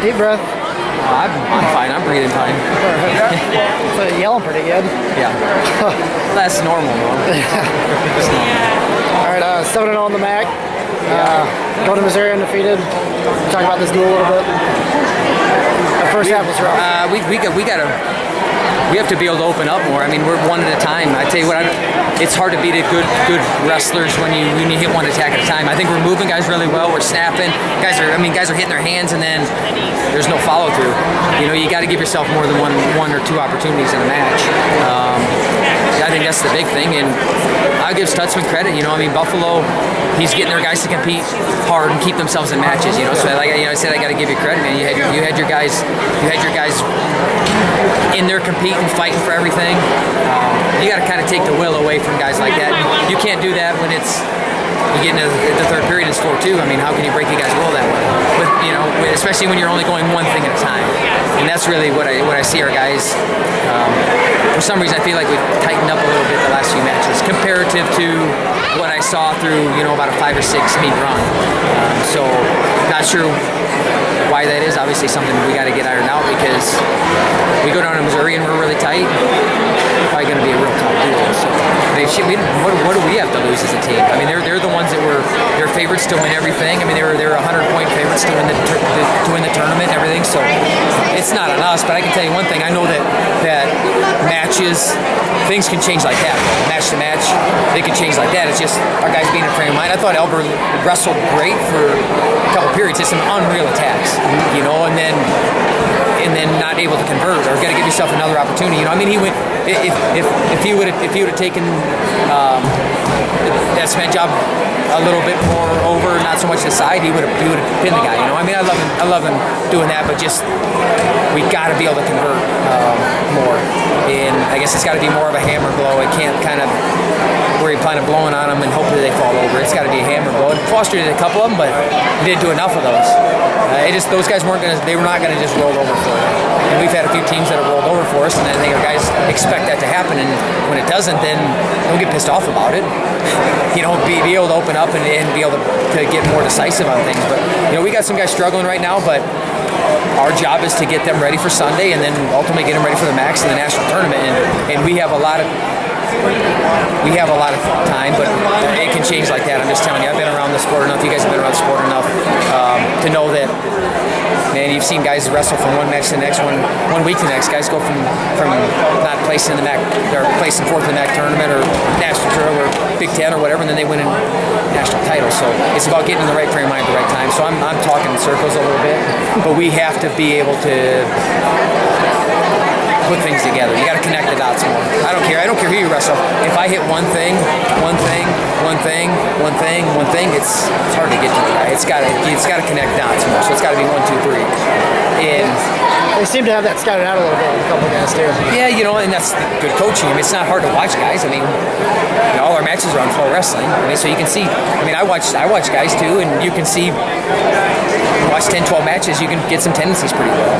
Deep breath. I'm fine. I'm breathing fine. So yelling pretty good. Yeah. That's normal, That's normal. All right, 7-0 on the MAC. Going to Missouri undefeated. Talk about this duel a little bit. The first half was rough. We have to be able to open up more. I mean, we're one at a time. I tell you what, it's hard to beat good wrestlers when you hit one attack at a time. I think we're moving guys really well. We're snapping. Guys are hitting their hands, and then there's no follow through. You got to give yourself more than one or two opportunities in a match. I think that's the big thing, and I'll give Stutzman credit. Buffalo, he's getting their guys to compete hard and keep themselves in matches. So like I said, I got to give you credit, man. You had your guys in there competing, fighting for everything. You got to kind of take the will away from guys like that. You can't do that when you get into the third period. It's 4-2. I mean, how can you break you guys' will that way? Especially when you're only going one thing at a time. And that's really what I see our guys. For some reason, I feel like we've tightened up a little bit the last few matches, comparative to what I saw through about a 5 or 6 meet run. So not sure why that is. Obviously, something we got to get ironed out because we go down to Missouri and we're really tight. Probably going to be a real tough duel. So what do we have to lose as a team? I mean, they're the ones that they're favorites to win everything. I mean, they're 100-point favorites to win the tournament and everything. So it's not on us. But I can tell you one thing. I know that matches, things can change like that. Match to match, they can change like that. It's just our guys being in frame of mind. I thought Elber wrestled great for a couple periods. Just some unreal attacks, and then not able to convert, or got to give yourself another opportunity. I mean, he went if he would have taken that cement job a little bit more over, not so much the side, he would have pinned the guy. I mean, I love him doing that, but just we got to be able to convert more. And I guess it's got to be more of a hammer blow. It can't kind of where you plan on blowing on them and hopefully they fall over. It's got to be a hammer blow. Foster did a couple of them, but he didn't do enough of those. Those guys were not going to just roll over for it. And we've had a few teams that have rolled over for us, and I think our guys expect that to happen. And when it doesn't, then don't get pissed off about it. Be able to open up and be able to get more decisive on things. But we got some guys struggling right now, but our job is to get them ready for Sunday and then ultimately get them ready for the Max and the national tournament. And we have a lot of time, but it can change like that. I'm just telling you, I've been around the sport enough. You guys have been around the sport enough to know that. Man, you've seen guys wrestle from one match to the next, one week to the next. Guys go from not placing in the MAC or placing fourth in the MAC tournament or national tournament or Big Ten or whatever, and then they win a national title. So it's about getting in the right frame of mind at the right time. So I'm talking in circles a little bit, but we have to be able to put things together. You got to connect the dots more. I don't care who you wrestle. If I hit one thing, it's hard to get to the guy. It's got to connect dots more. So it's got to be 1, 2, 3. And they seem to have that scouted out a little bit with a couple guys too. Yeah, and that's good coaching. I mean, it's not hard to watch guys. I mean, all our matches are on Flow Wrestling. I mean, so you can see. I mean, I watch guys too, and you can see. Watch 10, 12 matches, you can get some tendencies pretty well.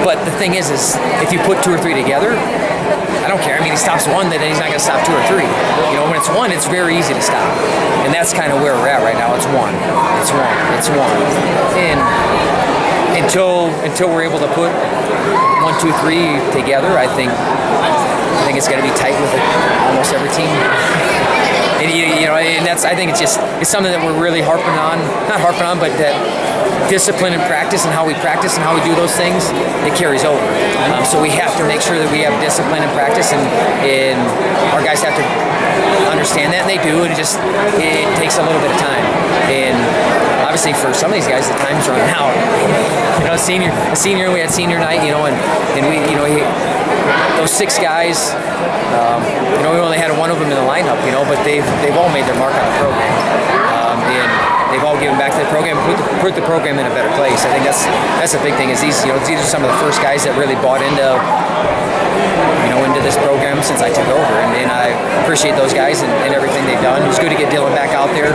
But the thing is if you put 2 or 3 together, I don't care. I mean, he stops one, then he's not going to stop 2 or 3. When it's one, it's very easy to stop. And that's kind of where we're at right now. It's one. And until we're able to put 1, 2, 3 together, I think it's going to be tight with almost every team. And and I think it's something that we're really not harping on, but that discipline and practice and how we practice and how we do those things, it carries over. So we have to make sure that we have discipline and practice, and our guys have to understand that, and they do. And it takes a little bit of time. And obviously for some of these guys, the time's running out. We had senior night, and we, those 6 guys, we only had one of them in the lineup, but they've all made their mark on the program, and they've all given back to the program, put the program in a better place. I think that's a big thing. Is these are some of the first guys that really bought into this program since I took over, and I appreciate those guys and everything they've done. It was good to get Dylan back out there.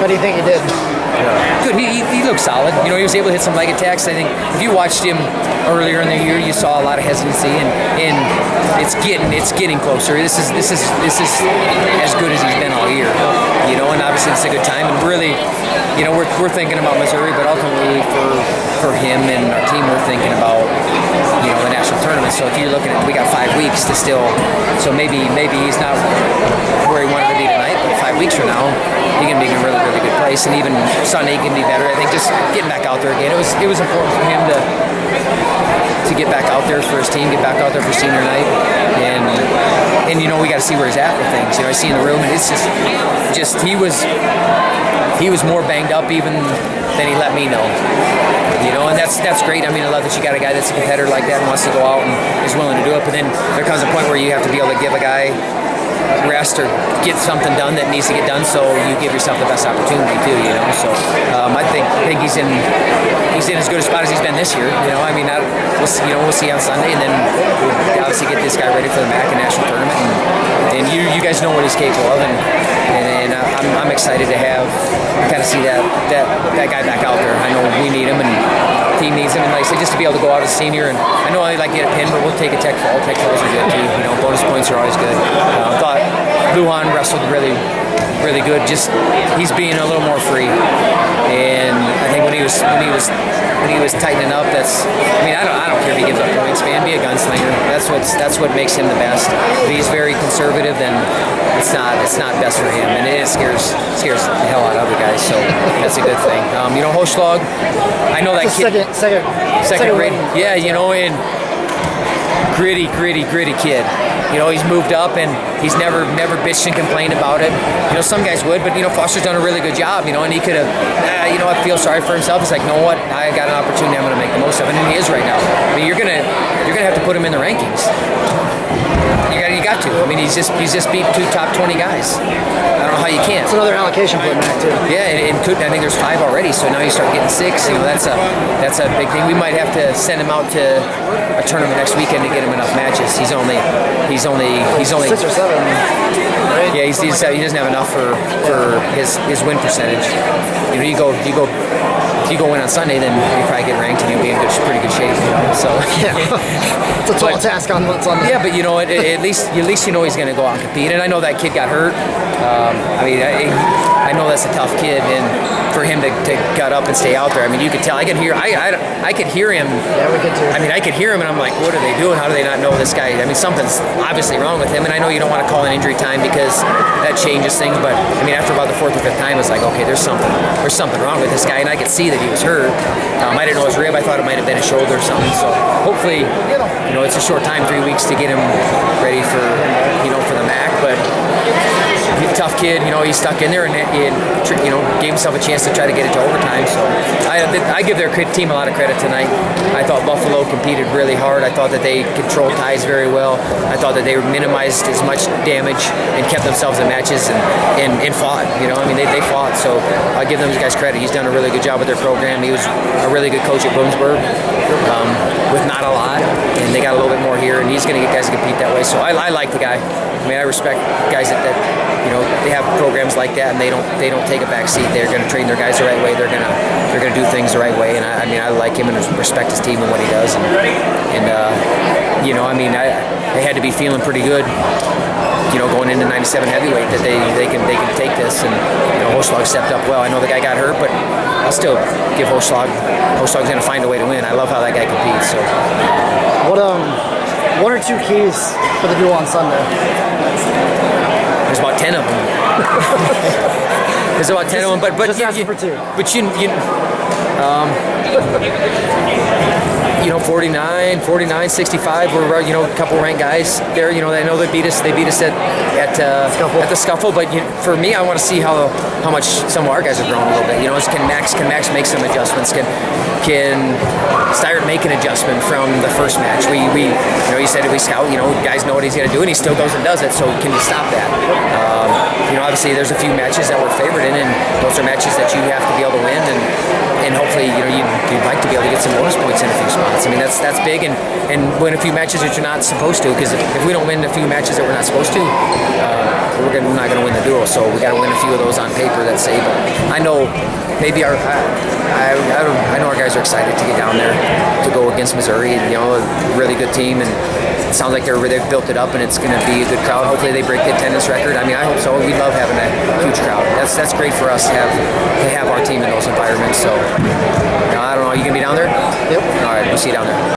What do you think he did? Good. He looked solid. He was able to hit some leg attacks. I think if you watched him earlier in the year, you saw a lot of hesitancy, and it's getting closer. This is as good as he's been all year. And obviously it's a good time, and really we're thinking about Missouri, but ultimately for him and our team, we're thinking about the national tournament. So if you're looking at, we got 5 weeks to still. So maybe he's not where he wanted to be tonight, but 5 weeks from now, he can be in a really, really good place. And even Sunday can be better. I think just getting back out there again. It was important for him to get back out there for his team, get back out there for senior night, and we got to see where he's at with things. I see in the room, and it's just he was more banged up even than he let me know. And that's great. I mean, I love that you got a guy that's a competitor like that and wants to go out and is willing to do it. But then there comes a point where you have to be able to give a guy rest or get something done that needs to get done, so you give yourself the best opportunity too. So I think he's in as good a spot as he's been this year. I mean, we'll see on Sunday, and then we'll obviously get this guy ready for the MAC and national tournament. And you guys know what he's capable of, and I'm excited to kind of see that guy back out there. I know we need him, and the team needs him, and like I said, just to be able to go out as a senior. And I know I like to get a pin, but we'll take a tech fall. Tech falls are good too. Bonus points are always good. I thought Lujan wrestled really, really good. Just he's being a little more free, and I think when he was tightening up, I don't care if he gives up points, man. Be a gunslinger. That's what makes him the best. If he's very conservative, then it's not best for him, and it scares the hell out of other guys. So that's a good thing. Hochschlag, I know that kid. Second rate. Yeah, and gritty kid. He's moved up, and he's never bitched and complained about it. Some guys would, but Foster's done a really good job. And he could have, I feel sorry for himself. He's like, you know what? I got an opportunity. I'm going to make the most of it, and he is right now. I mean, you're gonna have to put him in the rankings. You got to. I mean, he's just beat 2 top 20 guys. I don't know how you can't. It's another allocation for him too. Yeah, and I think there's 5 already. So now you start getting 6. That's a big thing. We might have to send him out to a tournament next weekend to get him enough matches. He's only 6 or 7. Right? Yeah, he doesn't have enough for his win percentage. If you go in on Sunday, then you probably get ranked and you'll be in pretty good shape. So yeah, it's a tall task on what's on. Yeah, but at least he's going to go out and compete. And I know that kid got hurt. I know that's a tough kid, and for him to gut up and stay out there, I mean, you could tell. I could hear him. Yeah, we could too. I mean, I could hear him, and I'm like, what are they doing? How do they not know this guy? I mean, something's obviously wrong with him. And I know you don't want to call an injury time because that changes things. But I mean, after about the 4th or 5th time, it's like, okay, there's something wrong with this guy, and I could see that he was hurt. I didn't know his rib. I thought it might have been his shoulder or something. So hopefully, it's a short time, 3 weeks to get him ready for the MAC. But he's a tough kid. He stuck in there and gave himself a chance to try to get it to overtime. So I give their team a lot of credit tonight. I thought Buffalo competed really hard. I thought that they controlled ties very well. I thought that they minimized as much damage and kept themselves in matches and fought. They fought. So I give those guys credit. He's done a really good job with their program. He was a really good coach at Bloomsburg with not a lot, and they got a little bit more here, and he's going to get guys to compete that way. So I like the guy. I mean, I respect guys that they have programs like that, and they don't take a back seat. They're going to train their guys the right way. They're going to do things the right way. And I like him and respect his team and what he does. They had to be feeling pretty good, going into 97 heavyweight that they can take this. And Hochschlag stepped up well. I know the guy got hurt, but I'll still give Hochschlag. Hochschlag's going to find a way to win. I love how that guy competes. So, what are 2 keys for the duel on Sunday? There's about 10 of them. There's about 10 of them, but just asking for 2. But 49, 65. We're a couple ranked guys there. I know they beat us. They beat us at the scuffle. But for me, I want to see how much some of our guys have grown a little bit. Can Max make some adjustments? Can Steyr make an adjustment from the first match? You said we scout. Guys know what he's going to do, and he still goes and does it. So can you stop that? Obviously there's a few matches that we're favored in, and those are matches that you have to be able to win, and hopefully you'd like to be able to get some bonus points in a few spots. I mean that's big, and win a few matches that you're not supposed to, because if we don't win a few matches that we're not supposed to, we're not going to win the duel. So we got to win a few of those on paper that say. But I know maybe I know our guys are excited to get down there to go against Missouri. And, a really good team, and it sounds like they've built it up, and it's going to be a good crowd. Hopefully they break the attendance record. I mean, I hope so. We love having a huge crowd. That's great for us to have our team in those environments. So I don't know. Are you going to be down there? Yep. All right, we'll see you down there.